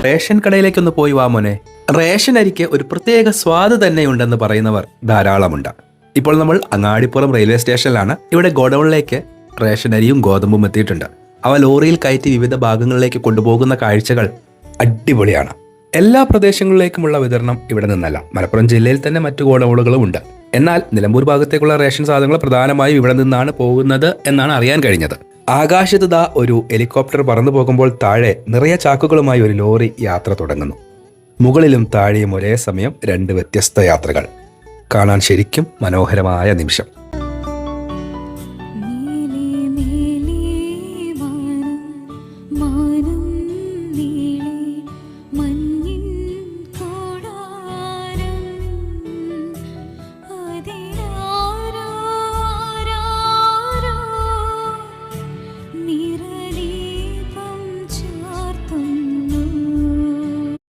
Ration കടയിലേക്കൊന്ന് പോയി വാ മോനെ. റേഷൻ അരിക്ക് ഒരു പ്രത്യേക സ്വാദ് തന്നെയുണ്ടെന്ന് പറയുന്നവർ ധാരാളമുണ്ട്. ഇപ്പോൾ നമ്മൾ അങ്ങാടിപ്പുറം റെയിൽവേ സ്റ്റേഷനിലാണ്. ഇവിടെ ഗോഡൌണിലേക്ക് റേഷൻ അരിയും ഗോതമ്പും എത്തിയിട്ടുണ്ട്. അവ ലോറിയിൽ കയറ്റി വിവിധ ഭാഗങ്ങളിലേക്ക് കൊണ്ടുപോകുന്ന കാഴ്ചകൾ അടിപൊളിയാണ്. എല്ലാ പ്രദേശങ്ങളിലേക്കുമുള്ള വിതരണം ഇവിടെ നിന്നല്ല, മലപ്പുറം ജില്ലയിൽ തന്നെ മറ്റു ഗോഡൌണുകളും ഉണ്ട്. എന്നാൽ നിലമ്പൂർ ഭാഗത്തേക്കുള്ള റേഷൻ സാധനങ്ങൾ പ്രധാനമായും ഇവിടെ നിന്നാണ് പോകുന്നത് എന്നാണ് അറിയാൻ കഴിഞ്ഞത്. ആകാശത്ത് ദാ ഒരു ഹെലികോപ്റ്റർ പറന്നു പോകുമ്പോൾ താഴെ നിറയെ ചാക്കുകളുമായി ഒരു ലോറി യാത്ര തുടങ്ങുന്നു. മുകളിലും താഴെയും ഒരേ സമയം രണ്ട് വ്യത്യസ്ത യാത്രകൾ. കാണാൻ ശരിക്കും മനോഹരമായ നിമിഷം.